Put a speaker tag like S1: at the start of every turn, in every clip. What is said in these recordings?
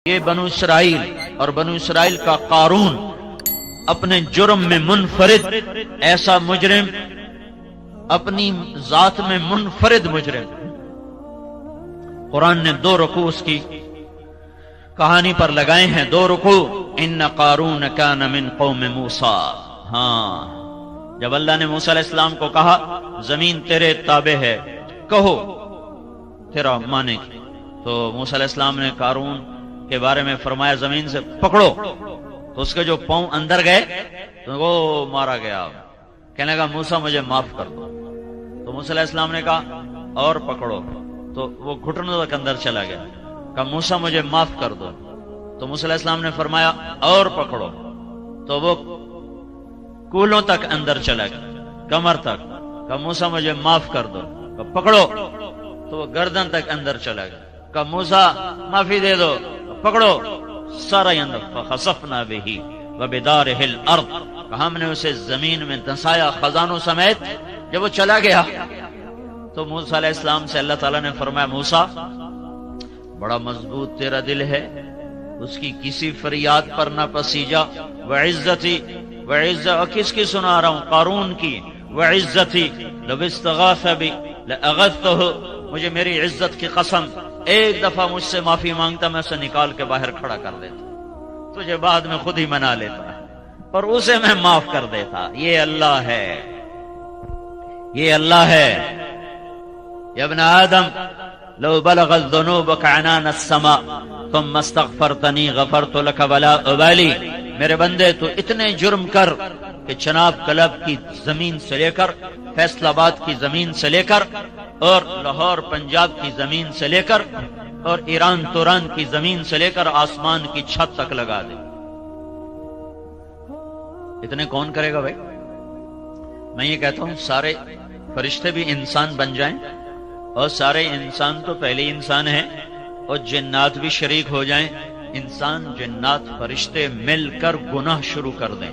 S1: یہ بنو اسرائیل اور بنو اسرائیل کا قارون اپنے جرم میں منفرد، ایسا مجرم اپنی ذات میں منفرد مجرم۔ قرآن نے 2 رکوع اس کی کہانی پر لگائے ہیں، 2 رکوع۔ ان قارون کان من قوم موسیٰ۔ ہاں، جب اللہ نے موسیٰ علیہ السلام کو کہا زمین تیرے تابع ہے، کہو تیرا مانے کی، تو موسیٰ علیہ السلام نے قارون کے بارے میں فرمایا زمین سے پکڑو، تو اس کے جو پاؤں اندر گئے تو وہ مارا گیا۔ کہنے لگا موسیٰ مجھے معاف کر دو، تو موسیٰ علیہ السلام نے کہا اور پکڑو، تو وہ گھٹنوں تک اندر چلا گیا۔ کہا موسیٰ مجھے معاف کر دو، تو موسیٰ علیہ السلام نے فرمایا اور پکڑو، تو وہ کولوں تک اندر چلا گیا، کمر تک۔ کہا موسیٰ مجھے معاف کر دو، کہا پکڑو، تو وہ گردن تک اندر چلا گیا۔ کہا موسیٰ معافی دے دو، پکڑو، سارا اندر۔ فخسفنا بہ وبدارہ الارض، ہم نے اسے زمین میں دھنسایا خزانوں سمیت۔ جب وہ چلا گیا تو موسیٰ علیہ السلام سے اللہ تعالیٰ نے فرمایا موسیٰ بڑا مضبوط تیرا دل ہے، اس کی کسی فریاد پر نہ پسیجا۔ وعزتی، وعزت کس کی سنا رہا ہوں؟ قارون کی۔ وعزتی لو استغاث بی لاغثتہ، مجھے میری عزت کی قسم ایک دفعہ مجھ سے معافی مانگتا میں اسے نکال کے باہر کھڑا کر دیتا، تجھے بعد میں خود ہی منا لیتا، اور اسے میں معاف کر دیتا۔ یہ اللہ ہے، یہ اللہ ہے۔ یا ابن آدم لو بلغت ذنوبک عنان السماء ثم استغفرتنی غفرت لک ولا ابالی، میرے بندے تو اتنے جرم کر کہ چناب کلب کی زمین سے لے کر فیصل آباد کی زمین سے لے کر اور لاہور پنجاب کی زمین سے لے کر اور ایران توران کی زمین سے لے کر آسمان کی چھت تک لگا دے، اتنے کون کرے گا بھائی؟ میں یہ کہتا ہوں سارے فرشتے بھی انسان بن جائیں، اور سارے انسان تو پہلے انسان ہیں، اور جنات بھی شریک ہو جائیں، انسان جنات فرشتے مل کر گناہ شروع کر دیں،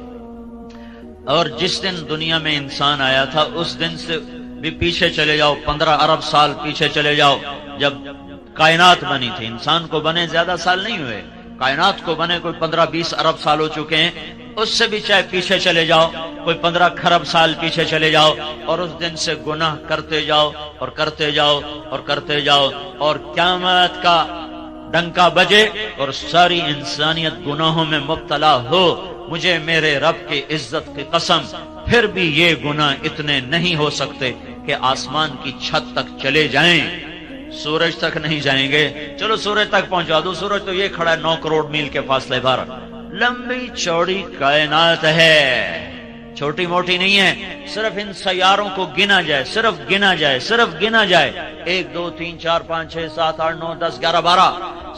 S1: اور جس دن دنیا میں انسان آیا تھا اس دن سے بھی پیچھے چلے جاؤ، 15 ارب سال پیچھے چلے جاؤ، جب کائنات بنی تھی۔ انسان کو بنے زیادہ سال نہیں ہوئے، کائنات کو بنے کوئی 15-20 ارب سال ہو چکے ہیں، اس سے بھی چاہے پیچھے چلے جاؤ، کوئی 15 کھرب سال پیچھے چلے جاؤ، اور اس دن سے گناہ کرتے جاؤ اور کرتے جاؤ اور کرتے جاؤ، اور قیامت کا ڈنکا بجے اور ساری انسانیت گناہوں میں مبتلا ہو، مجھے میرے رب کی عزت کی قسم پھر بھی یہ گناہ اتنے نہیں ہو سکتے کہ آسمان کی چھت تک چلے جائیں، سورج تک نہیں جائیں گے۔ چلو سورج تک پہنچا دو، سورج تو یہ کھڑا ہے 9 کروڑ میل کے فاصلے پر۔ لمبی چوڑی کائنات ہے، چھوٹی موٹی نہیں ہے۔ صرف ان سیاروں کو گنا جائے، صرف گنا جائے، صرف گنا جائے، 1 2 3 4 5 6 7 8 9 10 11 12،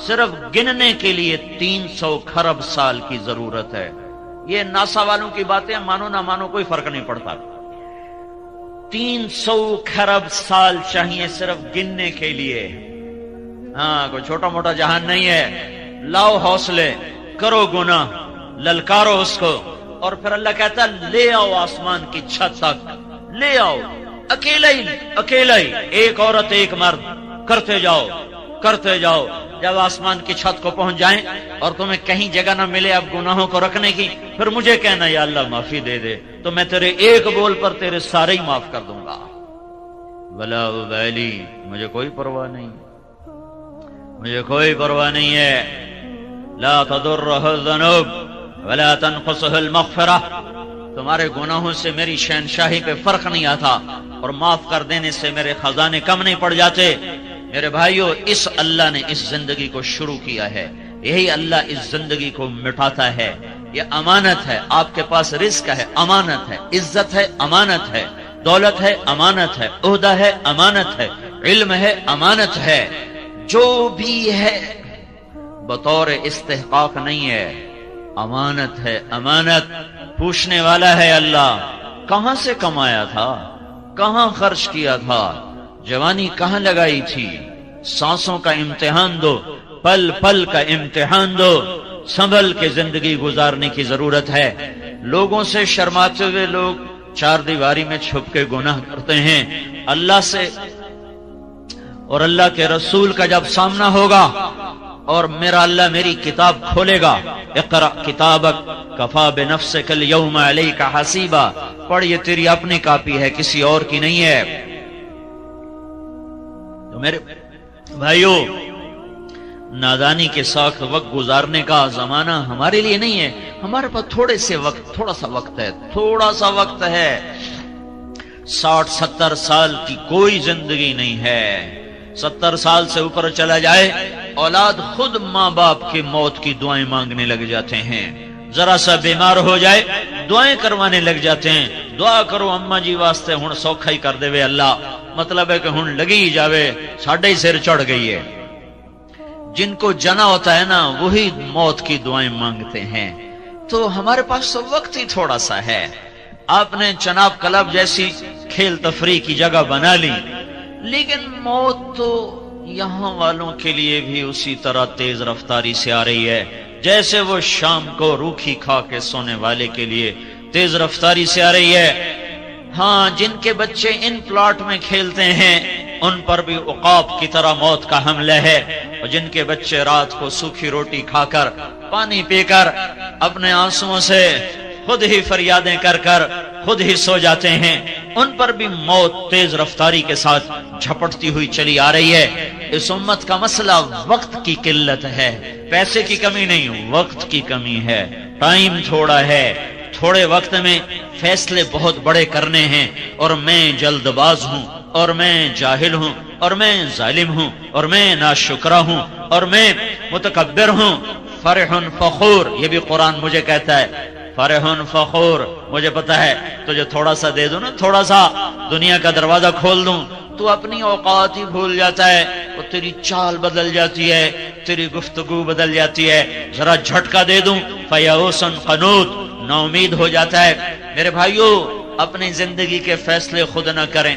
S1: صرف گننے کے لیے 300 کھرب سال کی ضرورت ہے۔ یہ ناسا والوں کی باتیں مانو نہ مانو کوئی فرق نہیں پڑتا، 300 کھرب سال چاہیے صرف گننے کے لیے۔ ہاں، کوئی چھوٹا موٹا جہان نہیں ہے۔ لاؤ حوصلے، کرو گناہ، للکارو اس کو، اور پھر اللہ کہتا لے آؤ آسمان کی چھت تک، لے آؤ، اکیلا ہی، ایک عورت ایک مرد، کرتے جاؤ کرتے جاؤ۔ جب آسمان کی چھت کو پہنچ جائیں اور تمہیں کہیں جگہ نہ ملے اب گناہوں کو رکھنے کی، پھر مجھے کہنا یا اللہ معافی دے دے، تو میں تیرے ایک بول پر تیرے سارے ہی معاف کر دوں گا۔ ولا ابالی، مجھے کوئی پرواہ نہیں، مجھے کوئی پرواہ نہیں ہے۔ لا تضرہ الذنوب ولا تنقصہ المغفرہ، تمہارے گناہوں سے میری شہنشاہی پہ فرق نہیں آتا، اور معاف کر دینے سے میرے خزانے کم نہیں پڑ جاتے۔ میرے بھائیو، اس اللہ نے اس زندگی کو شروع کیا ہے، یہی اللہ اس زندگی کو مٹاتا ہے۔ یہ امانت ہے، آپ کے پاس رزق ہے، امانت ہے، عزت ہے، امانت ہے، دولت ہے، امانت ہے، عہدہ ہے، امانت ہے، علم ہے، امانت ہے، جو بھی ہے بطور استحقاق نہیں ہے، امانت ہے، امانت۔ پوچھنے والا ہے اللہ، کہاں سے کمایا تھا، کہاں خرچ کیا تھا، جوانی کہاں لگائی تھی، سانسوں کا امتحان دو، پل پل کا امتحان دو، سنبھل کے زندگی گزارنے کی ضرورت ہے۔ لوگوں سے شرماتے ہوئے لوگ 4 دیواری میں چھپ کے گناہ کرتے ہیں، اللہ سے اور اللہ کے رسول کا جب سامنا ہوگا اور میرا اللہ میری کتاب کھولے گا، اقرأ کتابک کفا بنفسک اليوم علیک حسیبا، پڑھ یہ تیری اپنی کاپی ہے، کسی اور کی نہیں ہے۔ تو میرے بھائیو، نادانی کے ساتھ وقت گزارنے کا زمانہ ہمارے لیے نہیں ہے۔ ہمارے پاس تھوڑا سا وقت ہے۔ 60-70 سال کی کوئی زندگی نہیں ہے۔ 70 سال سے اوپر چلا جائے اولاد خود ماں باپ کی موت کی دعائیں مانگنے لگ جاتے ہیں، ذرا سا بیمار ہو جائے دعائیں کروانے لگ جاتے ہیں، دعا کرو اماں جی واسطے ہن سوکھا ہی کر دے وے اللہ، مطلب ہے کہ ہن لگی ہی جاوے، ساڈے ہی سر چڑھ گئی ہے۔ جن کو جنا ہوتا ہے نا وہی موت کی دعائیں مانگتے ہیں۔ تو ہمارے پاس تو وقت ہی تھوڑا سا ہے۔ آپ نے چناب کلب جیسی کھیل تفریح کی جگہ بنا لی، لیکن موت تو یہاں والوں کے لیے بھی اسی طرح تیز رفتاری سے آ رہی ہے جیسے وہ شام کو روکھی کھا کے سونے والے کے لیے تیز رفتاری سے آ رہی ہے۔ ہاں، جن کے بچے ان پلاٹ میں کھیلتے ہیں ان پر بھی عقاب کی طرح موت کا حملہ ہے، اور جن کے بچے رات کو سوکھی روٹی کھا کر پانی پی کر اپنے آنسوؤں سے خود ہی فریادیں کر کر خود ہی سو جاتے ہیں، ان پر بھی موت تیز رفتاری کے ساتھ جھپٹتی ہوئی چلی آ رہی ہے۔ اس امت کا مسئلہ وقت کی قلت ہے، پیسے کی کمی نہیں، وقت کی کمی ہے۔ ٹائم تھوڑا ہے، تھوڑے وقت میں فیصلے بہت بڑے کرنے ہیں، اور میں جلد باز ہوں، اور میں جاہل ہوں، اور میں ظالم ہوں، اور میں ناشکرا ہوں، اور میں متکبر ہوں۔ فرح فخور، یہ بھی قرآن مجھے کہتا ہے، فرح فخور، مجھے پتا ہے تجھے تھوڑا سا دے دوں نا، تھوڑا سا دنیا کا دروازہ کھول دوں، تو اپنی اوقات ہی بھول جاتا ہے، وہ تیری چال بدل جاتی ہے، تیری گفتگو بدل جاتی ہے، ذرا جھٹکا دے دوں فیئوس قنوط، نا امید ہو جاتا ہے۔ میرے بھائیو، اپنی زندگی کے فیصلے خود نہ کریں،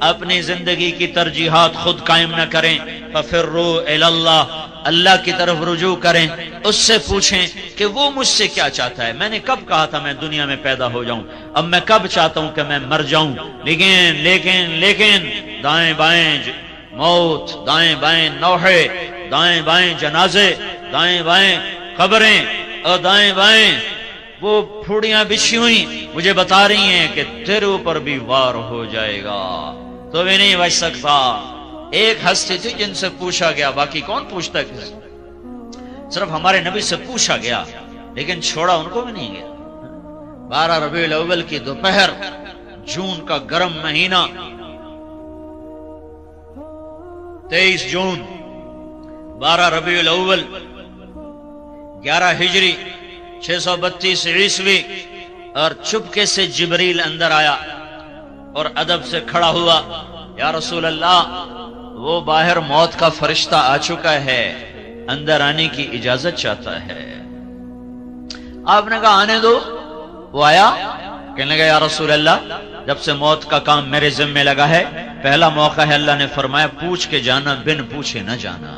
S1: اپنی زندگی کی ترجیحات خود قائم نہ کریں، ففروا الی اللہ، اللہ کی طرف رجوع کریں، اس سے پوچھیں کہ وہ مجھ سے کیا چاہتا ہے۔ میں نے کب کہا تھا میں دنیا میں پیدا ہو جاؤں، اب میں کب چاہتا ہوں کہ میں مر جاؤں، لیکن دائیں بائیں موت، دائیں بائیں نوحے، دائیں بائیں جنازے، دائیں بائیں قبریں، اور دائیں بائیں وہ پھوڑیاں بچھی ہوئی مجھے بتا رہی ہیں کہ تیرے اوپر بھی وار ہو جائے گا، تو بھی نہیں بچ سکتا۔ ایک ہستی تھی جن سے پوچھا گیا، باقی کون پوچھتا کسی، صرف ہمارے نبی سے پوچھا گیا، لیکن چھوڑا ان کو بھی نہیں گیا۔ 12 ربیع الاول کی دوپہر، جون کا گرم مہینہ، 23 جون 12 ربیع الاول 11 ہجری 632 عیسوی، اور چپکے سے جبریل اندر آیا اور ادب سے کھڑا ہوا، یا رسول اللہ، وہ باہر موت کا فرشتہ آ چکا ہے، اندر آنے کی اجازت چاہتا ہے۔ آپ نے کہا آنے دو۔ وہ آیا، کہنے لگا یا رسول اللہ، جب سے موت کا کام میرے ذمہ لگا ہے، پہلا موقع ہے اللہ نے فرمایا پوچھ کے جانا، بن پوچھے نہ جانا۔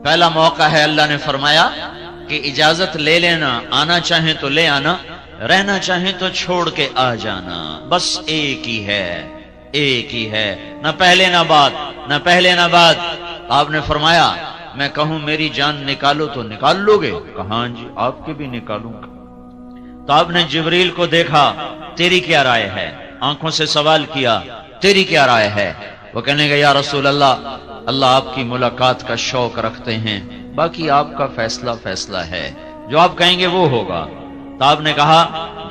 S1: پہلا موقع ہے اللہ نے فرمایا کہ اجازت لے لینا، آنا چاہیں تو لے آنا، رہنا چاہیں تو چھوڑ کے آ جانا، بس ایک ہی ہے، ایک ہی ہے، نہ پہلے نہ بعد، نہ پہلے نہ بعد۔ آپ نے فرمایا میں کہوں میری جان نکالو تو نکال لو گے؟ کہاں جی، آپ کے بھی نکالوں گا۔ تو آپ نے جبریل کو دیکھا، تیری کیا رائے ہے؟ آنکھوں سے سوال کیا، تیری کیا رائے ہے؟ وہ کہنے گا یا رسول اللہ، اللہ آپ کی ملاقات کا شوق رکھتے ہیں، باقی آپ کا فیصلہ ہے، جو آپ کہیں گے وہ ہوگا۔ تو آپ نے کہا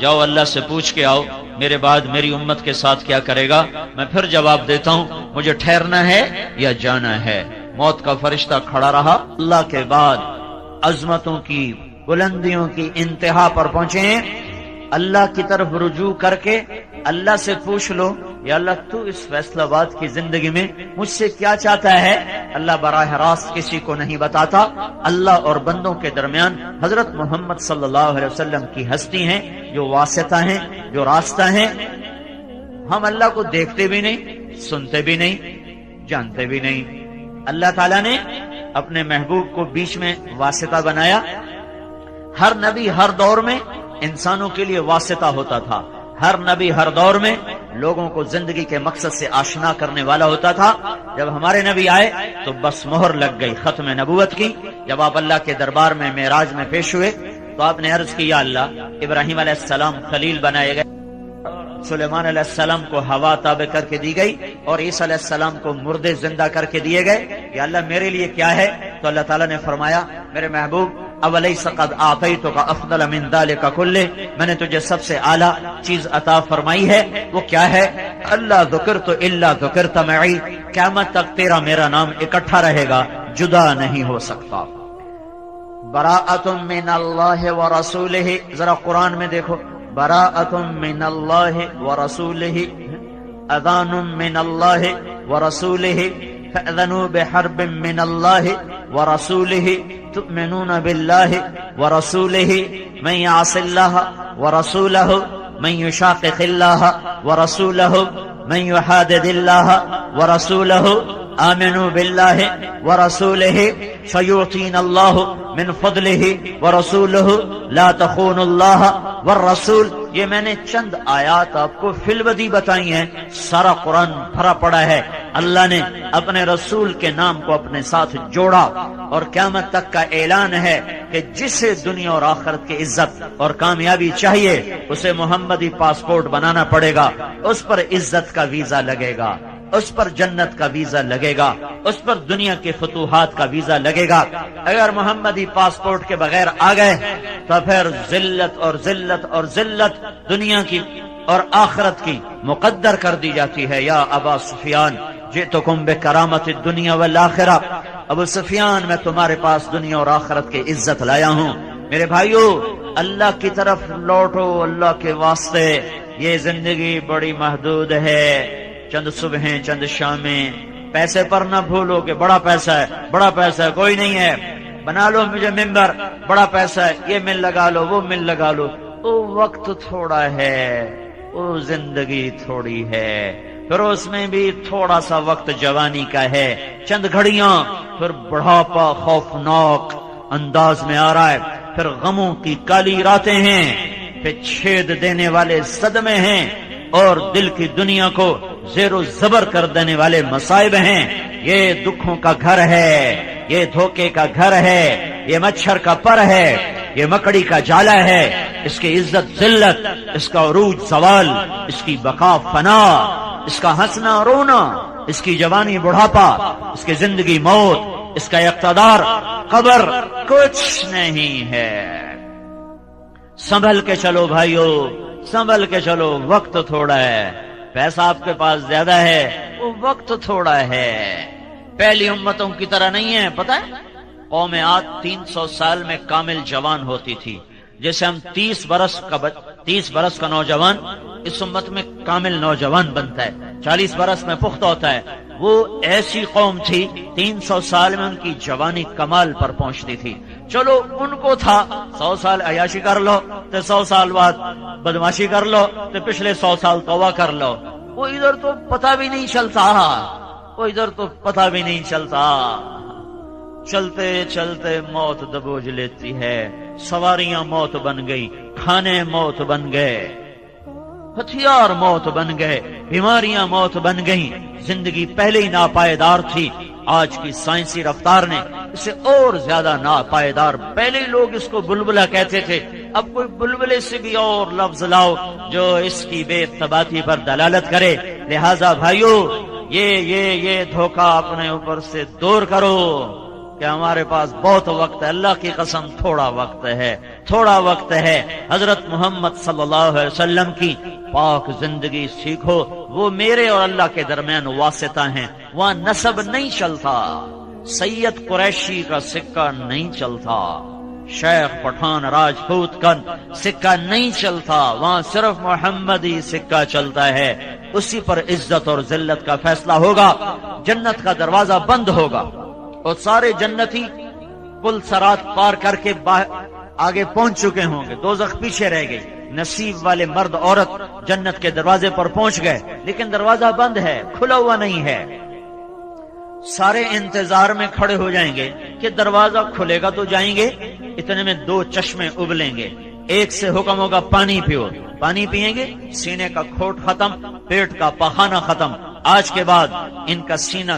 S1: جاؤ اللہ سے پوچھ کے آؤ، میرے بعد میری امت کے ساتھ کیا کرے گا، میں پھر جواب دیتا ہوں، مجھے ٹھہرنا ہے یا جانا ہے۔ موت کا فرشتہ کھڑا رہا۔ اللہ کے بعد عظمتوں کی، بلندیوں کی انتہا پر پہنچے، اللہ کی طرف رجوع کر کے اللہ سے پوچھ لو، یا اللہ تو اس فیصلہ باد کی زندگی میں مجھ سے کیا چاہتا ہے؟ اللہ براہ راست کسی کو نہیں بتاتا، اللہ اور بندوں کے درمیان حضرت محمد صلی اللہ علیہ وسلم کی ہستی ہیں، جو واسطہ ہیں، جو راستہ ہیں۔ ہم اللہ کو دیکھتے بھی نہیں، سنتے بھی نہیں، جانتے بھی نہیں۔ اللہ تعالیٰ نے اپنے محبوب کو بیچ میں واسطہ بنایا۔ ہر نبی ہر دور میں انسانوں کے لیے واسطہ ہوتا تھا، ہر نبی ہر دور میں لوگوں کو زندگی کے مقصد سے آشنا کرنے والا ہوتا تھا۔ جب ہمارے نبی آئے تو بس مہر لگ گئی ختم نبوت کی۔ جب آپ اللہ کے دربار میں معراج میں پیش ہوئے تو آپ نے عرض کی، یا اللہ، ابراہیم علیہ السلام خلیل بنائے گئے، سلیمان علیہ السلام کو ہوا تابع کر کے دی گئی، اور عیسیٰ علیہ السلام کو مردے زندہ کر کے دیے گئے، یا اللہ میرے لیے کیا ہے؟ تو اللہ تعالیٰ نے فرمایا، میرے محبوب، اولیس قد اعطیتک افضل من ذلک کلہ، میں نے تجھے سب سے اعلیٰ چیز عطا فرمائی ہے، وہ کیا ہے؟ اللہ ذکرت الا ذکرت معی، قیامت تک تیرا میرا نام اکٹھا رہے گا، جدا نہیں ہو سکتا۔ براءۃ من اللہ ورسولہ، ذرا قرآن میں دیکھو، براءۃ من اللہ ورسولہ، اذان من اللہ ورسولہ، فأذنوا بحرب من اللہ ورسولہ، تؤمنون باللہ ورسولہ، من يعص اللہ ورسولہ، من يشاقق اللہ ورسولہ، من يحادد اللہ ورسولہ، آمنوا باللہ ورسولہ فیعطینا اللہ من فضلہ ورسولہ لا تخونوا اللہ والرسول۔ یہ میں نے چند آیات آپ کو فی البدی بتائی ہیں، سارا قرآن بھرا پڑا ہے۔ اللہ نے اپنے رسول کے نام کو اپنے ساتھ جوڑا، اور قیامت تک کا اعلان ہے کہ جسے دنیا اور آخرت کی عزت اور کامیابی چاہیے اسے محمدی پاسپورٹ بنانا پڑے گا، اس پر عزت کا ویزا لگے گا، اس پر جنت کا ویزا لگے گا، اس پر دنیا کے فتوحات کا ویزا لگے گا۔ اگر محمدی پاسپورٹ کے بغیر آ گئے تو پھر ذلت اور ذلت اور ذلت دنیا کی اور آخرت کی مقدر کر دی جاتی ہے۔ یا ابا سفیان جئتکم بکرامت الدنیا والآخرہ، ابو سفیان میں تمہارے پاس دنیا اور آخرت کی عزت لایا ہوں۔ میرے بھائیو، اللہ کی طرف لوٹو، اللہ کے واسطے۔ یہ زندگی بڑی محدود ہے، چند صبحیں چند شامیں، پیسے پر نہ بھولو کہ بڑا پیسہ ہے، بڑا پیسہ ہے، کوئی نہیں ہے، بنا لو مجھے ممبر، بڑا پیسہ ہے، یہ مل لگا لو، وہ مل لگا لو، وہ وقت تھوڑا ہے، وہ زندگی تھوڑی ہے، پھر اس میں بھی تھوڑا سا وقت جوانی کا ہے، چند گھڑیاں، پھر بڑھاپا خوفناک انداز میں آ رہا ہے، پھر غموں کی کالی راتیں ہیں، پھر چھید دینے والے صدمے ہیں، اور دل کی دنیا کو زیر و زبر کر دینے والے مصائب ہیں۔ یہ دکھوں کا گھر ہے، یہ دھوکے کا گھر ہے، یہ مچھر کا پر ہے، یہ مکڑی کا جالا ہے۔ اس کی عزت ذلت، اس کا عروج زوال، اس کی بقا فنا، اس کا ہنسنا رونا، اس کی جوانی بڑھاپا، اس کی زندگی موت، اس کا اقتدار قبر، کچھ نہیں ہے۔ سنبھل کے چلو بھائیو، سنبھل کے چلو، وقت تھوڑا ہے، پیسہ آپ کے پاس زیادہ ہے، وہ وقت تھوڑا ہے۔ پہلی امتوں کی طرح نہیں ہے، پتہ ہے قوم عاد 300 سال میں کامل جوان ہوتی تھی، جیسے ہم 30 برس کا نوجوان اس امت میں کامل نوجوان بنتا ہے، 40 برس میں پختہ ہوتا ہے۔ وہ ایسی قوم تھی 300 سال میں ان کی جوانی کمال پر پہنچتی تھی۔ چلو ان کو تھا 100 سال عیاشی کر لو تو 100 سال بعد بدماشی کر لو تو پچھلے 100 سال توبہ کر لو، وہ ادھر تو پتہ بھی نہیں چلتا، وہ ادھر تو پتہ بھی نہیں چلتا۔ چلتے چلتے موت دبوچ لیتی ہے، سواریاں موت بن گئی، کھانے موت بن گئے، ہتھیار موت بن گئے، بیماریاں موت بن گئیں۔ زندگی پہلے ہی ناپائیدار تھی، آج کی سائنسی رفتار نے اسے اور زیادہ ناپائیدار۔ پہلے لوگ اس کو بلبلہ کہتے تھے، اب کوئی بلبلے سے بھی اور لفظ لاؤ جو اس کی بے ثباتی پر دلالت کرے۔ لہذا بھائیو، یہ دھوکہ اپنے اوپر سے دور کرو کہ ہمارے پاس بہت وقت ہے۔ اللہ کی قسم تھوڑا وقت ہے، تھوڑا وقت ہے۔ حضرت محمد صلی اللہ علیہ وسلم کی پاک زندگی سیکھو، وہ میرے اور اللہ کے درمیان واسطہ ہیں، وہاں نسب نہیں چلتا، سید قریشی کا سکہ نہیں چلتا، شیخ پٹھان راجپوت کا سکہ نہیں چلتا، وہاں صرف محمدی سکہ چلتا ہے۔ اسی پر عزت اور ذلت کا فیصلہ ہوگا، جنت کا دروازہ بند ہوگا اور سارے جنتی پل صراط پار کر کے آگے پہنچ چکے ہوں گے، دوزخ پیچھے رہ گئی۔ نصیب والے مرد عورت جنت کے دروازے پر پہنچ گئے، لیکن دروازہ بند ہے، کھلا ہوا نہیں ہے۔ سارے انتظار میں کھڑے ہو جائیں گے کہ دروازہ کھلے گا تو جائیں گے، اتنے میں 2 چشمے ابلیں گے، ایک سے حکم ہوگا پانی پیو، پانی پیئیں گے سینے کا کھوٹ ختم، پیٹ کا پخانہ ختم۔ آج کے بعد ان کا سینہ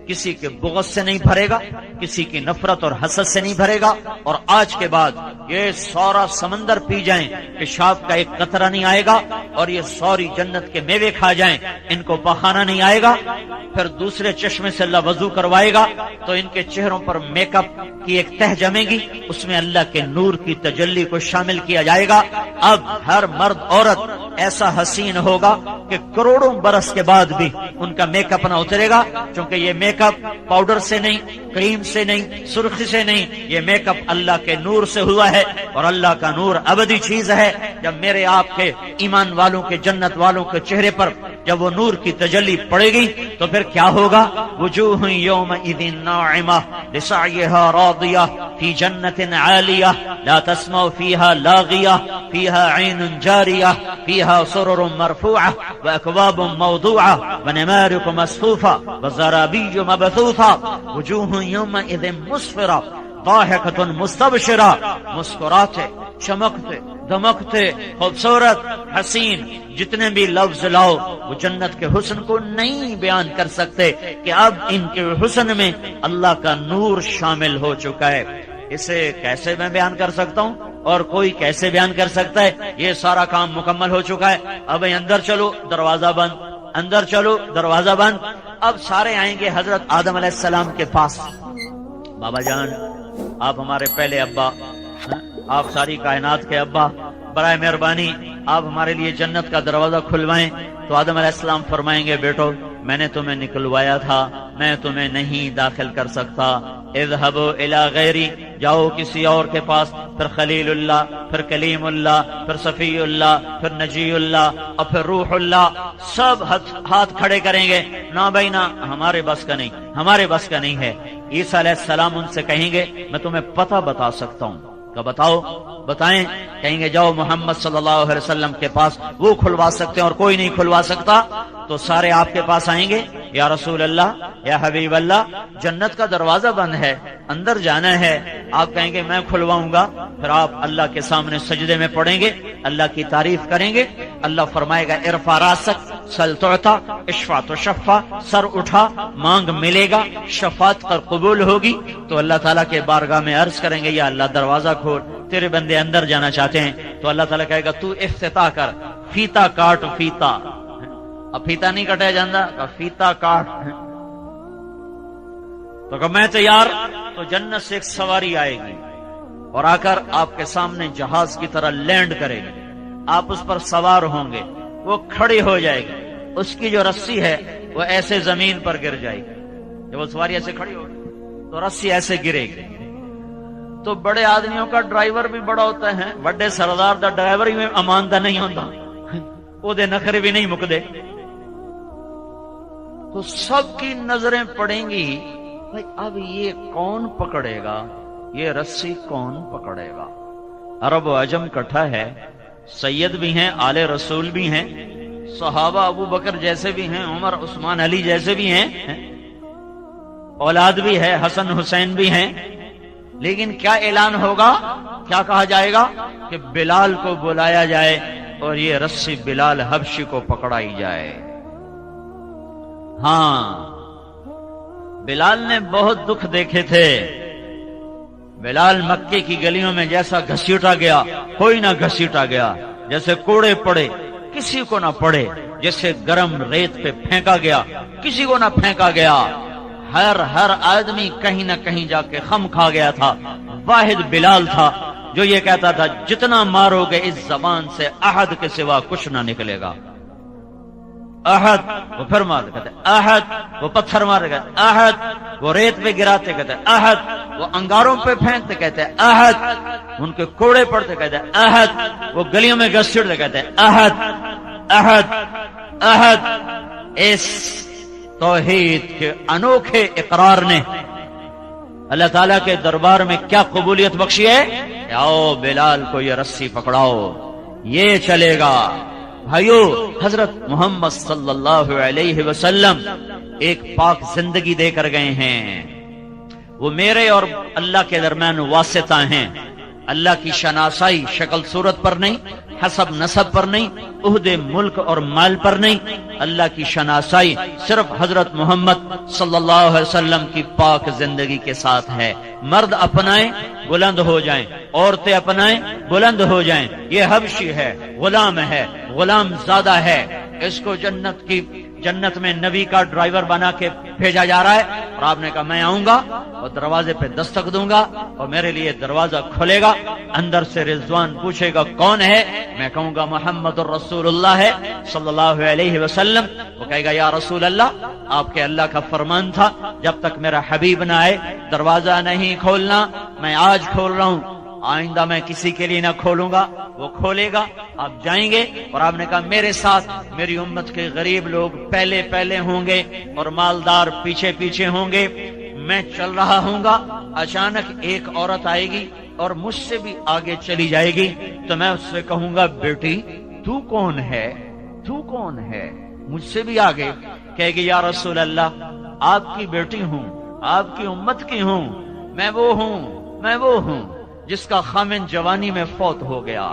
S1: کسی کے بغض سے نہیں بھرے گا، کسی کی نفرت اور حسد سے نہیں بھرے گا، اور آج کے بعد یہ سورا سمندر پی جائیں پیشاب کا ایک قطرہ نہیں آئے گا، اور یہ سوری جنت کے میوے کھا جائیں ان کو پخانہ نہیں آئے گا۔ پھر دوسرے چشمے سے اللہ وضو کروائے گا تو ان کے چہروں پر میک اپ کی ایک تہ جمے گی، اس میں اللہ کے نور کی تجلی کو شامل کیا جائے گا۔ اب ہر مرد عورت ایسا حسین ہوگا کہ کروڑوں برس کے بعد بھی ان کا میک اپ نہ اترے گا، چونکہ یہ میک اپ پاؤڈر سے نہیں، کریم سے نہیں، سرخی سے نہیں، یہ میک اپ اللہ کے نور سے ہوا ہے، اور اللہ کا نور ابدی چیز ہے۔ جب میرے آپ کے ایمان والوں کے جنت والوں کے چہرے پر جب وہ نور کی تجلی پڑے گی تو پھر کیا ہوگا؟ وجوہ یومئذ ناعمہ لسعیہا راضیہ فی جنت عالیہ لا تسمع فیہا لاغیہ فیہا عین جاریہ فیہا سرر مرفوعہ واکواب موضوعہ ونمارق مصفوفہ وزرابی مبثوثہ وجوہ یومئذ مسفرہ ضاحکۃ مستبشرہ، مسکراتے، چمکتے، دمکتے، خوبصورت، حسین، جتنے بھی لفظ لاؤ وہ جنت کے حسن کو نہیں بیان کر سکتے کہ اب ان کے حسن میں اللہ کا نور شامل ہو چکا ہے۔ اسے کیسے میں بیان کر سکتا ہوں اور کوئی کیسے بیان کر سکتا ہے؟ یہ سارا کام مکمل ہو چکا ہے، اب اندر چلو دروازہ بند، اندر چلو دروازہ بند۔ اب سارے آئیں گے حضرت آدم علیہ السلام کے پاس، بابا جان آپ ہمارے پہلے ابا، آپ ساری کائنات کے ابا، برائے مہربانی آپ ہمارے لیے جنت کا دروازہ کھلوائیں۔ تو آدم علیہ السلام فرمائیں گے بیٹو میں نے تمہیں نکلوایا تھا، میں تمہیں نہیں داخل کر سکتا، اذهبوا الى غیری، جاؤ کسی اور کے پاس۔ پھر خلیل اللہ، پھر کلیم اللہ، پھر صفی اللہ، پھر نجی اللہ، اور پھر روح اللہ، سب ہاتھ کھڑے کریں گے، نہ بھائی نہ، ہمارے بس کا نہیں، ہمارے بس کا نہیں ہے۔ عیسیٰ علیہ السلام ان سے کہیں گے میں تمہیں پتہ بتا سکتا ہوں، کہ بتاؤ، بتائیں۔ کہیں گے جاؤ محمد صلی اللہ علیہ وسلم کے پاس، وہ کھلوا سکتے ہیں اور کوئی نہیں کھلوا سکتا۔ تو سارے آپ کے پاس آئیں گے، یا رسول اللہ، یا حبیب اللہ، جنت کا دروازہ بند ہے، اندر جانا ہے۔ آپ کہیں گے میں کھلواؤں گا۔ پھر آپ اللہ کے سامنے سجدے میں پڑیں گے، اللہ کی تعریف کریں گے۔ اللہ فرمائے گا ارفع راسک سل تعطا، اشفع تشفع، سر اٹھا مانگ ملے گا، شفاعت پر قبول ہوگی۔ تو اللہ تعالیٰ کے بارگاہ میں عرض کریں گے یا اللہ دروازہ کھول، تیرے بندے اندر جانا چاہتے ہیں۔ تو اللہ تعالیٰ کہے گا تو افتتاح کر، فیتا کاٹ، فیتا، اب فیتا نہیں کٹا جاندہ، فیتا کاٹ۔ تو کہ میں تیار۔ تو جنت سے ایک سواری آئے گی اور آ کر آپ کے سامنے جہاز کی طرح لینڈ کرے گی، آپ اس پر سوار ہوں گے، وہ کھڑی ہو جائے گی، اس کی جو رسی ہے وہ ایسے زمین پر گر جائے گی۔ جب وہ سواری ایسے کھڑی ہوگی تو رسی ایسے گرے گی۔ تو بڑے آدمیوں کا ڈرائیور بھی بڑا ہوتا ہے، بڑے سردار دا ڈرائیور ہی میں اماندہ نہیں ہوتا، وہ دے نخرے بھی نہیں مکدے۔ تو سب کی نظریں پڑیں گی بھائی اب یہ کون پکڑے گا، یہ رسی کون پکڑے گا۔ عرب و عجم کٹھا ہے، سید بھی ہیں، آل رسول بھی ہیں، صحابہ ابو بکر جیسے بھی ہیں، عمر عثمان علی جیسے بھی ہیں، اولاد بھی ہے، حسن حسین بھی ہیں۔ لیکن کیا اعلان ہوگا، کیا کہا جائے گا کہ بلال کو بلایا جائے اور یہ رسی بلال حبشی کو پکڑائی جائے۔ ہاں بلال نے بہت دکھ دیکھے تھے، بلال مکے کی گلیوں میں جیسا گھسیٹا گیا کوئی نہ گھسیٹا گیا، جیسے کوڑے پڑے کسی کو نہ پڑے، جیسے گرم ریت پہ پھینکا گیا کسی کو نہ پھینکا گیا۔ ہر آدمی کہیں نہ کہیں جا کے خم کھا گیا تھا، واحد بلال تھا جو یہ کہتا تھا جتنا مارو گے اس زبان سے احد کے سوا کچھ نہ نکلے گا۔ احد، وہ پھر مار کہتے احد، وہ پتھر مار کہتے احد، وہ ریت پہ گراتے کہتے احد، وہ انگاروں پہ پھینکتے کہتے احد، ان کے کوڑے پڑتے کہتے احد، وہ گلیوں میں گھسیٹتے کہتے احد احد احد۔ اس توحید کے انوکھے اقرار نے اللہ تعالیٰ کے دربار میں کیا قبولیت بخشی ہے کہ آؤ بلال کو یہ رسی پکڑاؤ، یہ چلے گا۔ بھائیو، حضرت محمد صلی اللہ علیہ وسلم ایک پاک زندگی دے کر گئے ہیں، وہ میرے اور اللہ کے درمیان واسطہ ہیں۔ اللہ کی شناسائی شکل صورت پر نہیں، حسب نسب پر نہیں، عہدے ملک اور مال پر نہیں، اللہ کی شناسائی صرف حضرت محمد صلی اللہ علیہ وسلم کی پاک زندگی کے ساتھ ہے۔ مرد اپنائیں بلند ہو جائیں، عورتیں اپنائیں بلند ہو جائیں۔ یہ حبشی ہے، غلام ہے، غلام زادہ ہے، اس کو جنت میں نبی کا ڈرائیور بنا کے بھیجا جا رہا ہے، اور آپ نے کہا میں آؤں گا اور دروازے پہ دستک دوں گا اور میرے لیے دروازہ کھلے گا، اندر سے رضوان پوچھے گا کون ہے، میں کہوں گا محمد الرسول اللہ ہے صلی اللہ علیہ وسلم۔ وہ کہے گا یا رسول اللہ، آپ کے اللہ کا فرمان تھا جب تک میرا حبیب نہ آئے دروازہ نہیں کھولنا، میں آج کھول رہا ہوں، آئندہ میں کسی کے لیے نہ کھولوں گا۔ وہ کھولے گا، آپ جائیں گے، اور آپ نے کہا میرے ساتھ میری امت کے غریب لوگ پہلے پہلے ہوں گے اور مالدار پیچھے پیچھے ہوں گے۔ میں چل رہا ہوں گا، اچانک ایک عورت آئے گی اور مجھ سے بھی آگے چلی جائے گی، تو میں اس سے کہوں گا بیٹی تو کون ہے، تو کون ہے، مجھ سے بھی آگے کہے گی یا رسول اللہ آپ کی بیٹی ہوں، آپ کی امت کی ہوں، میں وہ ہوں جس کا خامن جوانی میں فوت ہو گیا،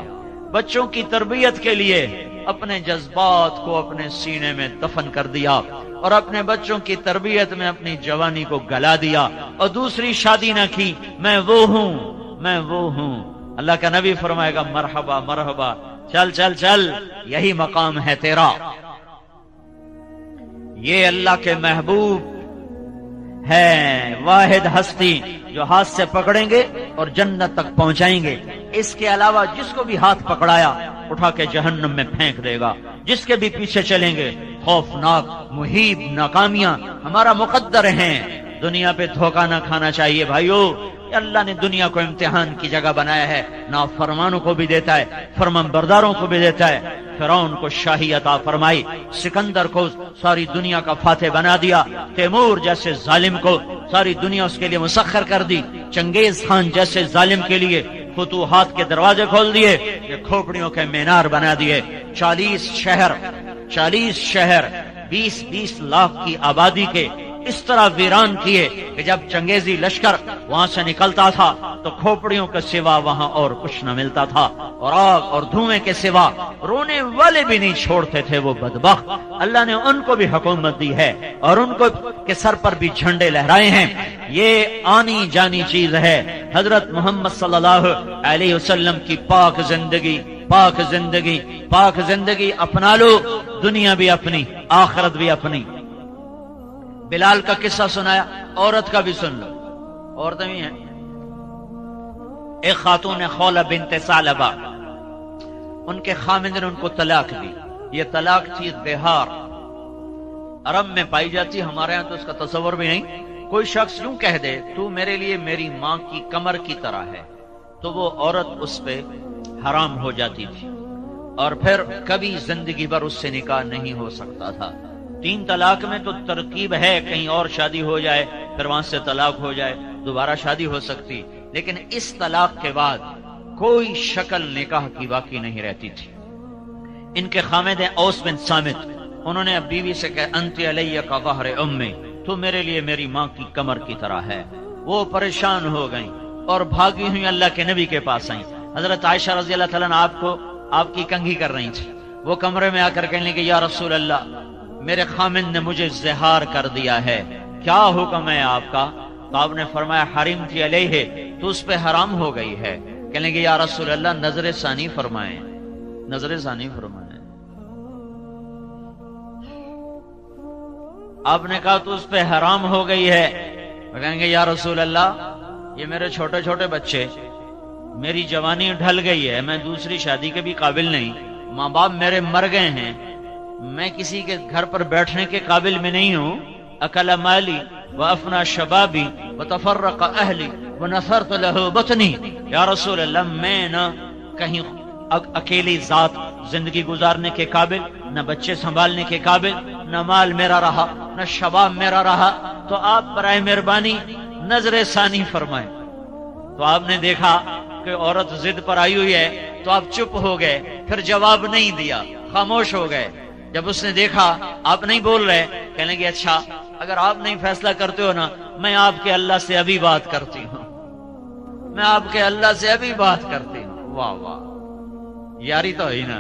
S1: بچوں کی تربیت کے لیے اپنے جذبات کو اپنے سینے میں دفن کر دیا اور اپنے بچوں کی تربیت میں اپنی جوانی کو گلا دیا اور دوسری شادی نہ کی، میں وہ ہوں۔ اللہ کا نبی فرمائے گا مرحبا مرحبا، چل چل چل، یہی مقام ہے تیرا۔ یہ اللہ کے محبوب ہے، واحد ہستی جو ہاتھ سے پکڑیں گے اور جنت تک پہنچائیں گے۔ اس کے علاوہ جس کو بھی ہاتھ پکڑایا اٹھا کے جہنم میں پھینک دے گا، جس کے بھی پیچھے چلیں گے خوفناک محیط ناکامیاں ہمارا مقدر ہیں۔ دنیا پہ دھوکہ نہ کھانا چاہیے بھائیو، اللہ نے دنیا کو امتحان کی جگہ بنایا ہے، نافرمانوں کو بھی دیتا ہے، فرمان برداروں کو بھی دیتا ہے۔ فرعون کو شاہی عطا فرمائی، سکندر کو ساری دنیا کا فاتح بنا دیا، تیمور جیسے ظالم کو ساری دنیا اس کے لیے مسخر کر دی، چنگیز خان جیسے ظالم کے لیے فتوحات کے دروازے کھول دیے، یہ کھوپڑیوں کے مینار بنا دیے۔ 40 شہر 20 لاکھ کی آبادی کے اس طرح ویران کیے کہ جب چنگیزی لشکر وہاں سے نکلتا تھا تو کھوپڑیوں کے سوا وہاں اور کچھ نہ ملتا تھا، اور آگ اور دھوئیں کے سوا رونے والے بھی نہیں چھوڑتے تھے وہ بدبخت۔ اللہ نے ان کو بھی حکومت دی ہے اور ان کو کے سر پر بھی جھنڈے لہرائے ہیں۔ یہ آنی جانی چیز ہے، حضرت محمد صلی اللہ علیہ وسلم کی پاک زندگی اپنا لو، دنیا بھی اپنی آخرت بھی اپنی۔ بلال کا قصہ سنایا، عورت کا بھی سن لو، عورتیں بھی ہیں۔ ایک خاتون خولہ بنت ثعلبہ، ان کے خامند نے ان کو طلاق دی۔ یہ طلاق تھی دہار، عرب میں پائی جاتی، ہمارے ہاں تو اس کا تصور بھی نہیں۔ کوئی شخص یوں کہہ دے تو میرے لیے میری ماں کی کمر کی طرح ہے، تو وہ عورت اس پہ حرام ہو جاتی تھی اور پھر کبھی زندگی بھر اس سے نکاح نہیں ہو سکتا تھا۔ 3 طلاق میں تو ترکیب ہے، کہیں اور شادی ہو جائے پھر وہاں سے طلاق ہو جائے، دوبارہ شادی ہو سکتی، لیکن اس طلاق کے بعد کوئی شکل نکاح کی باقی نہیں رہتی تھی۔ ان کے خامد ہیں اوس بن صامت، انہوں نے بیوی سے کہا انت علی کا ظہر امی، تو میرے لیے میری ماں کی کمر کی طرح ہے۔ وہ پریشان ہو گئیں اور بھاگی ہوئی اللہ کے نبی کے پاس آئیں۔ حضرت عائشہ رضی اللہ تعالیٰ عنہ آپ کی کنگھی کر رہی تھی، وہ کمرے میں آ کر کہنے لگے یا رسول اللہ، میرے خامن نے مجھے زہار کر دیا ہے، کیا حکم ہے آپ کا؟ تو آپ نے فرمایا حریم تھی علیہ، تو اس پہ حرام ہو گئی ہے۔ کہنے لگے یا رسول اللہ نظر ثانی فرمائیں، نظر ثانی فرمائیں۔ آپ نے کہا تو اس پہ حرام ہو گئی ہے۔ کہیں گے یا رسول اللہ یہ میرے چھوٹے چھوٹے بچے، میری جوانی ڈھل گئی ہے، میں دوسری شادی کے بھی قابل نہیں، ماں باپ میرے مر گئے ہیں، میں کسی کے گھر پر بیٹھنے کے قابل میں نہیں ہوں۔ اکل مالی وافنا شبابی وتفرق اہلی ونثرت له بطنی، یا رسول اللہ میں نہ کہیں اکیلی ذات زندگی گزارنے کے قابل، نہ بچے سنبھالنے کے قابل، نہ مال میرا رہا، نہ شباب میرا رہا، تو آپ برائے مہربانی نظر ثانی فرمائیں۔ تو آپ نے دیکھا کہ عورت ضد پر آئی ہوئی ہے تو آپ چپ ہو گئے، پھر جواب نہیں دیا، خاموش ہو گئے۔ جب اس نے دیکھا آپ نہیں بول رہے، کہنے لگے اچھا اگر آپ نہیں فیصلہ کرتے ہو نا، میں آپ کے اللہ سے ابھی بات کرتی ہوں، میں آپ کے اللہ سے ابھی بات کرتی ہوں۔ واہ واہ، یاری تو ہے نا.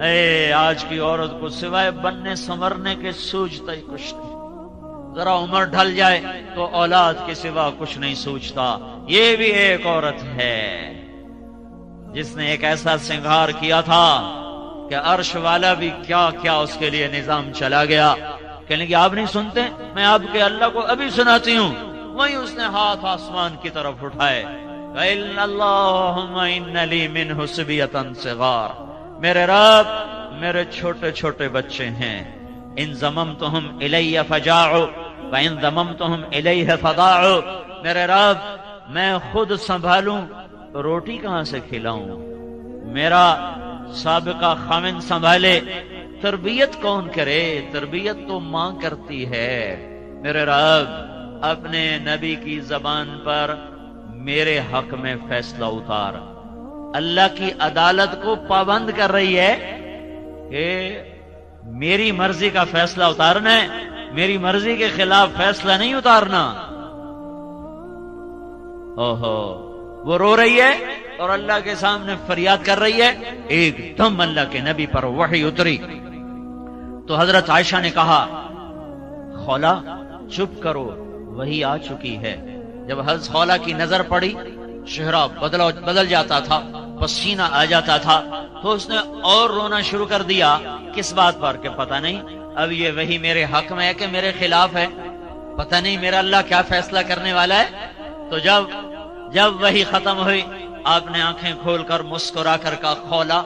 S1: اے آج کی عورت کو سوائے بننے سنورنے کے سوچتا ہی کچھ نہیں. ذرا عمر ڈھل جائے تو اولاد کے سوا کچھ نہیں سوچتا. یہ بھی ایک عورت ہے جس نے ایک ایسا سنگار کیا تھا کہ عرش والا بھی کیا کیا اس کے لیے نظام چلا گیا. کہنے کہ آپ نہیں سنتے؟ میں آپ کے اللہ کو ابھی سناتی ہوں. وہیں اس نے ہاتھ آسمان کی طرف اٹھائے. اللہم ان لی منہ صبیۃ صغار. میرے رب میرے چھوٹے چھوٹے بچے ہیں. ان ضممتہم الی فجاعوا وان ضممتہم الیہ فضاعوا. میرے رب میں خود سنبھالوں روٹی کہاں سے کھلاؤں؟ میرا سابقہ خامن سنبھالے، تربیت کون کرے؟ تربیت تو ماں کرتی ہے. میرے رب اپنے نبی کی زبان پر میرے حق میں فیصلہ اتار. اللہ کی عدالت کو پابند کر رہی ہے کہ میری مرضی کا فیصلہ اتارنا ہے، میری مرضی کے خلاف فیصلہ نہیں اتارنا. اوہو، وہ رو رہی ہے اور اللہ کے سامنے فریاد کر رہی ہے. ایک دم اللہ کے نبی پر وحی اتری تو حضرت عائشہ نے کہا خولا چپ کرو، وحی آ چکی ہے. جب حضرت خولا کی نظر پڑی، چہرہ بدل جاتا تھا، پسینہ آ جاتا تھا، تو اس نے اور رونا شروع کر دیا. کس بات پر؟ کہ پتہ نہیں اب یہ وحی میرے حق میں ہے کہ میرے خلاف ہے، پتہ نہیں میرا اللہ کیا فیصلہ کرنے والا ہے. تو جب وحی ختم ہوئی، آپ نے آنکھیں کھول کر مسکرا کر کہا خولا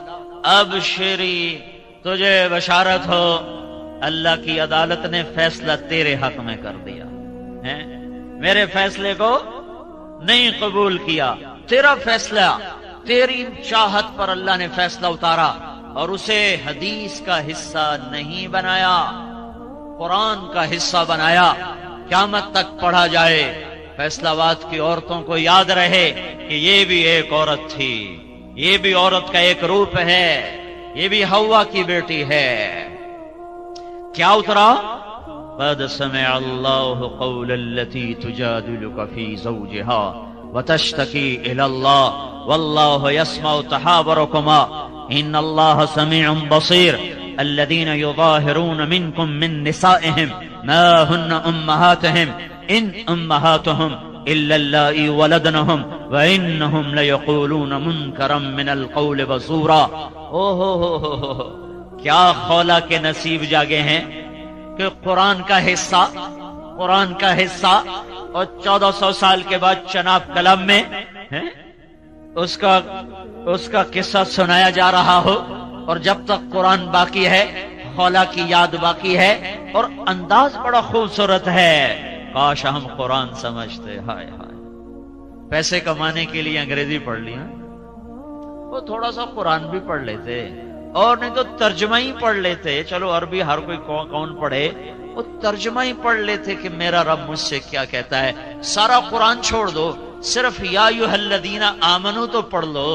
S1: اب شیری تجھے بشارت ہو، اللہ کی عدالت نے فیصلہ تیرے حق میں کر دیا ہے. میرے فیصلے کو نہیں قبول کیا، تیرا فیصلہ، تیری چاہت پر اللہ نے فیصلہ اتارا اور اسے حدیث کا حصہ نہیں بنایا، قرآن کا حصہ بنایا. قیامت تک پڑھا جائے، فیصلہ باد کی عورتوں کو یاد رہے کہ یہ بھی ایک عورت تھی، یہ بھی عورت کا ایک روپ ہے، یہ بھی حوا کی بیٹی ہے. کیا اترا؟ قد سمع اللہ قول التي تجادلك في زوجها وتشتكي الى الله والله يسمع تحاوركما ان الله سميع بصير. الذين يظاهرون منكم من نسائهم ما هن امهاتهم ان امهاتهم الا اللائي ولدنهم وانهم ليقولون منكرا من القول وزورا. کیا خولا کے نصیب جاگے ہیں کہ قرآن کا حصہ اور 1400 سال کے بعد چناب کلام میں اس کا قصہ سنایا جا رہا ہو، اور جب تک قرآن باقی ہے خولا کی یاد باقی ہے اور انداز بڑا خوبصورت ہے. کاش ہم قرآن سمجھتے. ہائے ہائے، پیسے کمانے کے لیے انگریزی پڑھ لی، وہ تھوڑا سا قرآن بھی پڑھ لیتے اور نہیں تو ترجمہ ہی پڑھ لیتے. چلو عربی ہر کوئی کون پڑھے، وہ ترجمہ ہی پڑھ لیتے کہ میرا رب مجھ سے کیا کہتا ہے. سارا قرآن چھوڑ دو، صرف یا ایھا الذین آمنو تو پڑھ لو.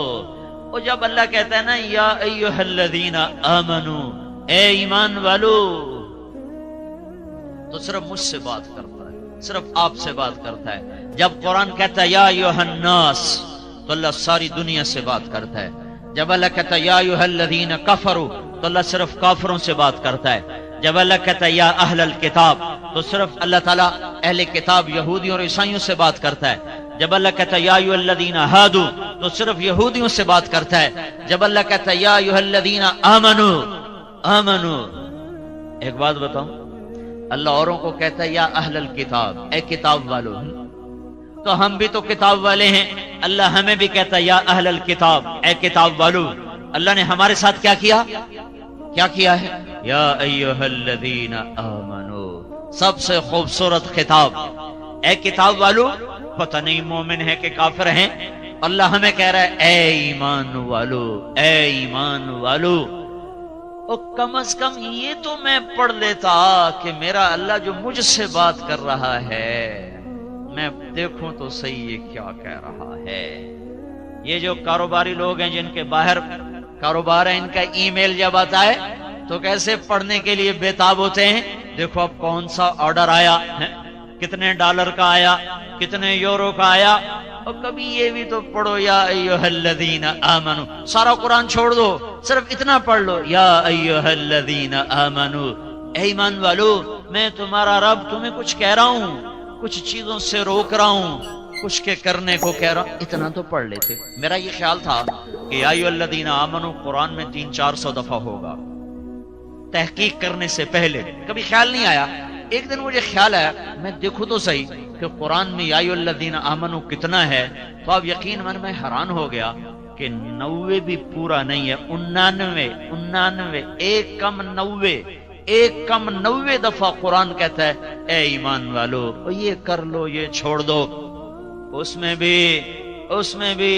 S1: اور جب اللہ کہتا ہے نا یا ایھا الذین آمنو، اے ایمان والو، تو صرف مجھ سے بات کرتا ہے، صرف آپ سے بات کرتا ہے. جب قرآن کہتا ہے یا ایھا الناس، تو اللہ ساری دنیا سے بات کرتا ہے. جب اللہ کہتا ہے یا ایھا الذین کفروا، تو اللہ صرف کافروں سے بات کرتا ہے. جب اللہ کہتا ہے یا اہل الکتاب، تو صرف اللہ تعالیٰ اہل کتاب یہودیوں اور عیسائیوں سے بات کرتا ہے. جب اللہ کہتا ہے یا ایھا الذین ہادوا، تو صرف یہودیوں سے بات کرتا ہے. جب اللہ کہتا ہے یا ایھا الذین آمنو، ایک بات بتاؤں، اللہ اوروں کو کہتا ہے یا اہل الکتاب، اے کتاب والو، تو ہم بھی تو کتاب والے ہیں. اللہ ہمیں بھی کہتا ہے یا اہل الکتاب، اے کتاب والو. اللہ نے ہمارے ساتھ کیا کیا ہے؟ یا ایھا الذین آمنو، سب سے خوبصورت خطاب. اے کتاب والو، پتہ نہیں مومن ہے کہ کافر ہیں، اللہ ہمیں کہہ رہا ہے اے ایمان والو، اے ایمان والو. اور کم از کم یہ تو میں پڑھ لیتا کہ میرا اللہ جو مجھ سے بات کر رہا ہے، میں دیکھوں تو صحیح یہ کیا کہہ رہا ہے. یہ جو کاروباری لوگ ہیں جن کے باہر کاروبار ہے، ان کا ای میل جب آتا ہے تو کیسے پڑھنے کے لیے بےتاب ہوتے ہیں. دیکھو اب کون سا آرڈر آیا ہے، کتنے ڈالر کا آیا، کتنے یورو کا آیا. اور کبھی یہ بھی تو پڑھو یا ایھا الذین آمنو، سارا قرآن چھوڑ دو، صرف اتنا پڑھ لو یا ایھا الذین آمنو، اے ایمان والو میں تمہارا رب تمہیں کچھ کہہ رہا ہوں، کچھ چیزوں سے روک رہا ہوں، کچھ کے کرنے کو کہہ رہا ہوں، اتنا تو پڑھ لیتے۔ میرا یہ خیال تھا کہ یا ایھا الذین آمنو قرآن میں 300-400 دفعہ ہوگا، تحقیق کرنے سے پہلے کبھی خیال نہیں آیا۔ ایک دن مجھے خیال آیا میں دیکھوں تو صحیح کہ قرآن میں یا ایھا الذین آمنو کتنا ہے، تو آپ یقین من میں حیران ہو گیا کہ 90 بھی پورا نہیں ہے، 99 ایک کم 90 دفعہ قرآن کہتا ہے اے ایمان والو یہ کر لو یہ چھوڑ دو۔ اس میں بھی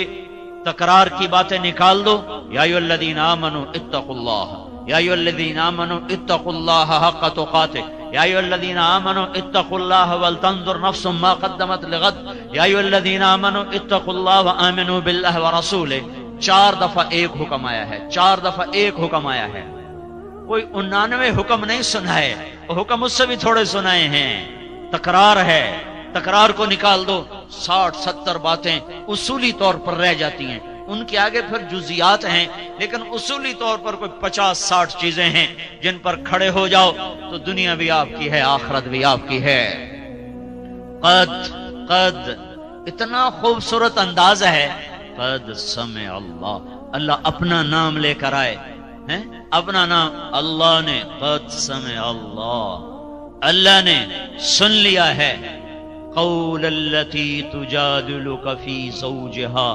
S1: تکرار کی باتیں نکال دو، یا ایھا الذین آمنو اتقوا اللہ، یا ایھا الذین آمنو اتقوا اللہ حق تقاته، یا ایھا الذین آمنوا اتقوا اللہ ولتنظر نفس ما قدمت لغد، یا ایھا الذین آمنوا اتقوا اللہ وآمنوا باللہ ورسولہ۔ 4 دفعہ ایک حکم آیا ہے، 4 دفعہ ایک حکم آیا ہے، کوئی 99 حکم نہیں سنائے، حکم اس سے بھی تھوڑے سنائے ہیں، تکرار ہے، تکرار کو نکال دو، 60-70 باتیں اصولی طور پر رہ جاتی ہیں، ان کے آگے پھر جزیات ہیں، لیکن اصولی طور پر کوئی 50-60 چیزیں ہیں جن پر کھڑے ہو جاؤ تو دنیا بھی آپ کی ہے، آخرت بھی آپ کی ہے۔ قد اتنا خوبصورت انداز ہے، قد سمع اللہ، اللہ اپنا نام لے کر آئے ہیں، اپنا نام اللہ نے، قد سمع اللہ نے سن لیا ہے، قول التی تجادلک فی زوجہا،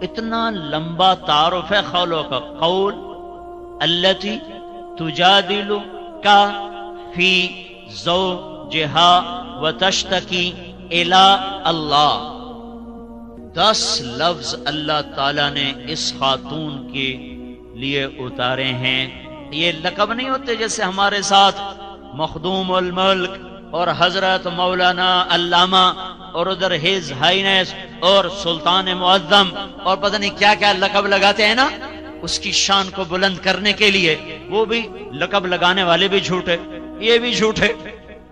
S1: اتنا لمبا تعارف ہے قولوں کا، قول التی تجادلک فی زوجہا وتشتکی الی اللہ، 10 لفظ اللہ تعالیٰ نے اس خاتون کے لیے اتارے ہیں۔ یہ لقب نہیں ہوتے جیسے ہمارے ساتھ مخدوم الملک اور حضرت مولانا علامہ اور ادھر ہز ہائینس اور سلطان معظم اور پتہ نہیں کیا کیا لقب لگاتے ہیں نا، اس کی شان کو بلند کرنے کے لیے وہ بھی لقب لگانے والے بھی جھوٹے، یہ بھی جھوٹے۔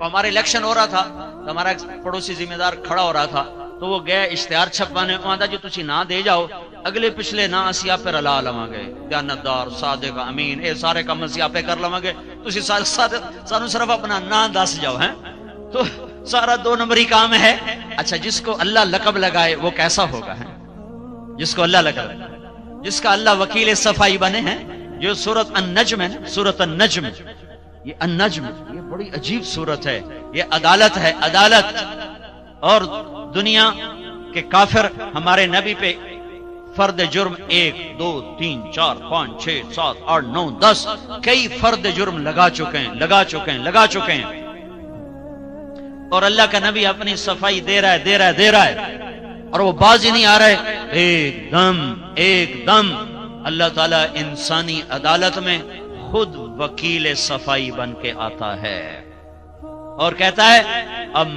S1: ہمارا الیکشن ہو رہا تھا تو ہمارا پڑوسی ذمہ دار کھڑا ہو رہا تھا تو وہ گئے اشتہار چھپوانے، آندا جی تسی نہ دے جاؤ، اگلے پچھلے نہ اسی آپ پہ رلا لواں گے، دیانتدار صادق امین اے سارے کم اسی آپ پہ کر لواں گے، تسی سانو صرف اپنا نہ دس جاؤ ہیں، تو سارا 2 نمبری کام ہے۔ اچھا جس کو اللہ لقب لگائے وہ کیسا ہوگا ہے، جس کو اللہ لقب لگائے، جس کا اللہ وکیل صفائی بنے ہیں، جو سورۃ النجم ہے، سورۃ النجم، یہ النجم یہ بڑی عجیب سورت ہے، یہ عدالت ہے، عدالت، اور دنیا کے کافر ہمارے نبی پہ فرد جرم 1 2 3 4 5 6 7 8 9 10 کئی فرد جرم لگا چکے ہیں، اور اللہ کا نبی اپنی صفائی دے رہا ہے اور وہ باز ہی نہیں آ رہے، ایک دم اللہ تعالیٰ انسانی عدالت میں خود وکیل صفائی بن کے آتا ہے اور کہتا ہے اب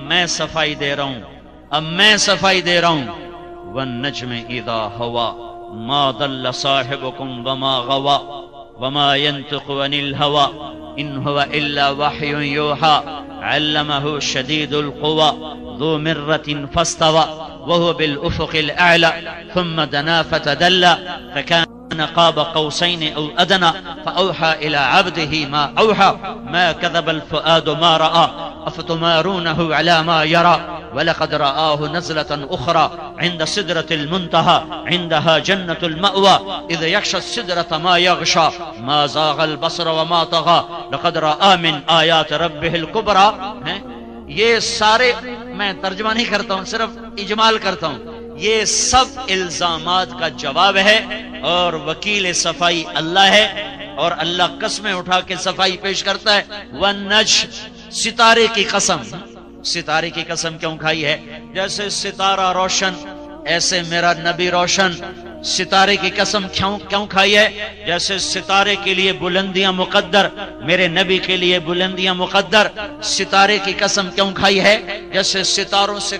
S1: میں صفائی دے رہا ہوں، والنجم اذا ہوا ما ضل صاحبكم وما غوا وما ينطق عن الهوى ان هو الا وحي يوحى علمه شديد القوى ذو مرة فاستوى وهو بالافق الاعلى ثم دنا فتدلى فكان قاب قوسين او ادنى فاوحى الى عبده ما اوحى ما كذب الفؤاد ما راى افتمارونه على ما يرى ولقد رآه نزلة أخرى عند سدرة المنتهى عندها جنة المأوى إذ يغشى السدرة ما يغشى ما زاغ البصر وما طغى لقد رأى من آيات ربه الكبرى۔ یہ سارے میں ترجمہ نہیں کرتا ہوں، صرف اجمال کرتا ہوں، یہ سب الزامات کا جواب ہے، اور وکیل صفائی اللہ ہے، اور اللہ قسمیں اٹھا کے صفائی پیش کرتا ہے۔ والنجم، ستارے کی قسم، ستارے کی قسم کیوں کھائی ہے؟ جیسے ستارہ روشن ایسے میرا نبی روشن۔ ستارے کی قسم کیوں کھائی ہے؟ جیسے ستارے کے لیے بلندیاں مقدر، میرے نبی کے لیے بلندیاں مقدر۔ ستارے کی قسم کیوں کھائی ہے؟ جیسے ستاروں سے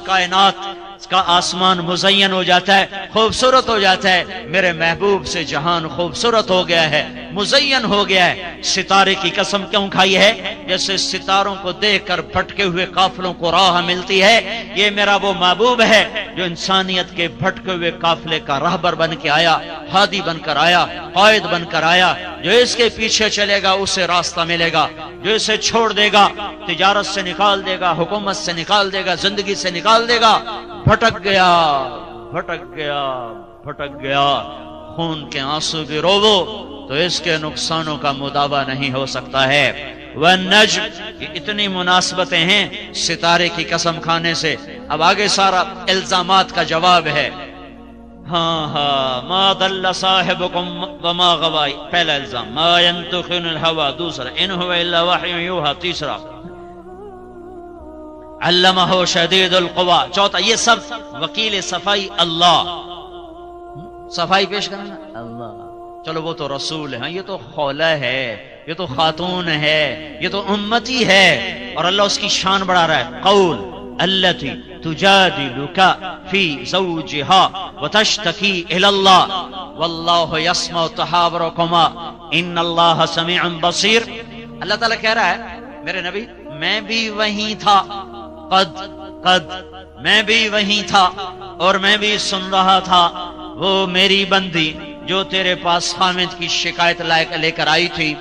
S1: کا آسمان مزین ہو جاتا ہے، خوبصورت ہو جاتا ہے۔ میرے محبوب سے جہان خوبصورت ہو گیا ہے، مزین ہو گیا ہے۔ ستارے کی قسم کیوں کھائی ہے؟ جیسے ستاروں کو دیکھ کر بھٹکے ہوئے قافلوں کو راہ ملتی ہے، یہ میرا وہ محبوب ہے جو انسانیت کے بھٹکے ہوئے قافلے کا راہبر بن کے آیا، ہادی بن کر آیا، قائد بن کر آیا۔ جو اس کے پیچھے چلے گا اسے راستہ ملے گا، جو اسے چھوڑ دے گا، تجارت سے نکال دے گا، حکومت سے نکال دے گا، زندگی سے نکال دے گا، بھٹک گیا، بھٹک گیا، بھٹک گیا۔ خون کے آنسو بھی روو تو اس کے نقصانوں کا مداوع نہیں ہو سکتا ہے۔ والنجم، یہ اتنی مناسبتیں ہیں ستارے کی قسم کھانے سے۔ اب آگے سارا الزامات کا جواب ہے۔ ہاں ہاں، ما ضل صاحبکم وما غوی، پہلا الزام، ما ينطق عن الهوى، دوسرا ان هو الا وحی یوحی، تیسرا علمہ شدید القوی، چوتھا یہ سب وکیل صفائی اللہ، صفائی پیش کرنا اللہ۔ چلو وہ تو رسول ہے، یہ تو خولہ ہے، یہ تو خاتون ہے، یہ تو امتی ہے، اور اللہ اس کی شان بڑھا رہا ہے۔ قول التي تجادلك في زوجها وتشتكي الى الله والله يسمع تحاوركما ان الله سميع بصير۔ اللہ تعالیٰ کہہ رہا ہے میرے نبی میں بھی وہیں تھا، قد میں بھی وہیں تھا اور میں بھی سن رہا تھا وہ میری بندی جو تیرے پاس حامد کی شکایت لے کر آئی تھی،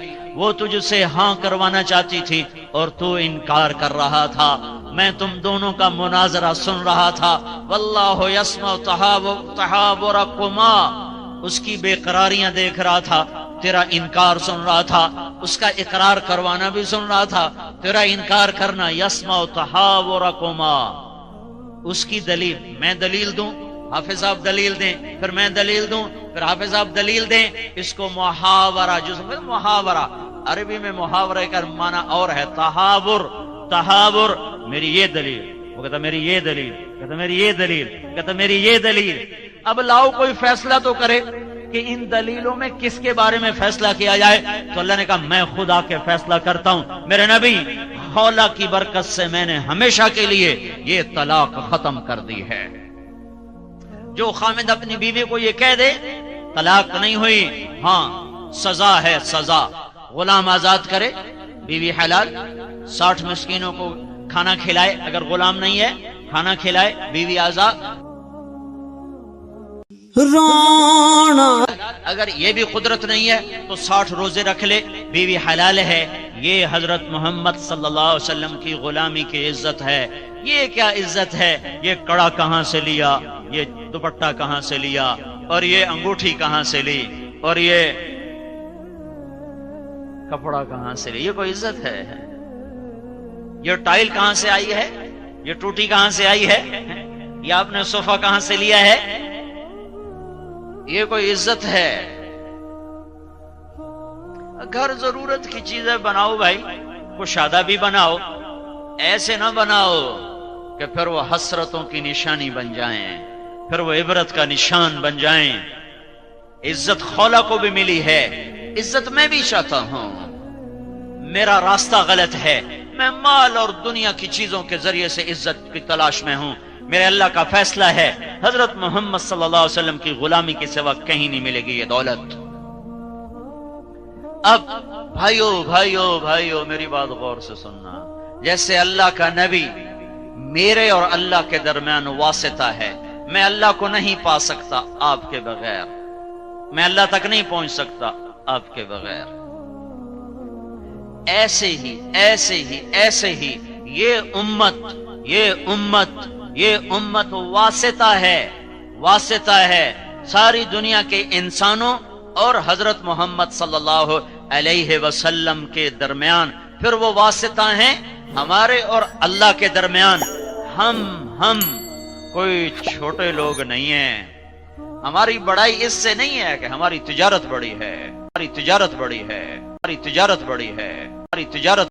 S1: وہ تجھ سے ہاں کروانا چاہتی تھی اور تو انکار کر رہا تھا۔ میں تم دونوں کا مناظرہ سن رہا تھا۔ واللہ یسمع تحاورکما، اس کی بے قراریاں دیکھ رہا تھا، تیرا انکار سن رہا تھا، اس کا اقرار کروانا بھی سن رہا تھا، تیرا انکار کرنا۔ یسمع تحاورکما، اس کی دلیل، میں دلیل دوں، حافظ صاحب دلیل دیں، پھر میں دلیل دوں، پھر حافظ صاحب دلیل دیں، اس کو محاورہ، جو سمجھ محاورہ، عربی میں محاورے کا معنی اور ہے تحاور، تحاور، میری یہ دلیل، وہ کہتا میری یہ دلیل، کہتا میری یہ دلیل، کہتا میری یہ دلیل۔ اب لاؤ کوئی فیصلہ تو کرے کہ ان دلیلوں میں کس کے بارے میں فیصلہ کیا جائے۔ تو اللہ نے کہا میں خود آ کے فیصلہ کرتا ہوں۔ میرے نبی خولہ کی برکت سے میں نے ہمیشہ کے لیے یہ طلاق ختم کر دی ہے۔ جو خامد اپنی بیوی کو یہ کہہ دے طلاق نہیں ہوئی، ہاں سزا ہے، سزا، غلام آزاد کرے، بیوی حلال، 60 مسکینوں کو کھانا کھلائے، اگر غلام نہیں ہے کھانا کھلائے، بیوی آزاد۔ اگر یہ بھی قدرت نہیں ہے تو 60 روزے رکھ لے، بیوی حلال ہے۔ یہ حضرت محمد صلی اللہ علیہ وسلم کی غلامی کی عزت ہے۔ یہ کیا عزت ہے؟ یہ کڑا کہاں سے لیا، یہ دوپٹہ کہاں سے لیا، اور یہ انگوٹھی کہاں سے لی، اور یہ کپڑا کہاں سے لی؟ یہ کوئی عزت ہے؟ یہ ٹائل کہاں سے آئی ہے؟ یہ ٹوٹی کہاں سے آئی ہے؟ یہ آپ نے صوفہ کہاں سے لیا ہے؟ یہ کوئی عزت ہے؟ گھر ضرورت کی چیزیں بناؤ بھائی، کشادہ بھی بناؤ، ایسے نہ بناؤ کہ پھر وہ حسرتوں کی نشانی بن جائیں، پھر وہ عبرت کا نشان بن جائیں۔ عزت خولہ کو بھی ملی ہے، عزت میں بھی چاہتا ہوں۔ میرا راستہ غلط ہے، میں مال اور دنیا کی چیزوں کے ذریعے سے عزت کی تلاش میں ہوں۔ میرے اللہ کا فیصلہ ہے حضرت محمد صلی اللہ علیہ وسلم کی غلامی کے سوا کہیں نہیں ملے گی یہ دولت۔ اب بھائیو بھائیو بھائیو میری بات غور سے سننا، جیسے اللہ کا نبی میرے اور اللہ کے درمیان واسطہ ہے، میں اللہ کو نہیں پا سکتا آپ کے بغیر، میں اللہ تک نہیں پہنچ سکتا آپ کے بغیر، ایسے ہی ایسے ہی ایسے ہی یہ امت واسطہ ہے، واسطہ ہے ساری دنیا کے انسانوں اور حضرت محمد صلی اللہ علیہ وسلم کے درمیان۔ پھر وہ واسطہ ہیں ہمارے اور اللہ کے درمیان۔ ہم کوئی چھوٹے لوگ نہیں ہیں، ہماری بڑائی اس سے نہیں ہے کہ ہماری تجارت بڑی ہے، ہماری تجارت بڑی ہے، ہماری تجارت بڑی ہے، ہماری تجارت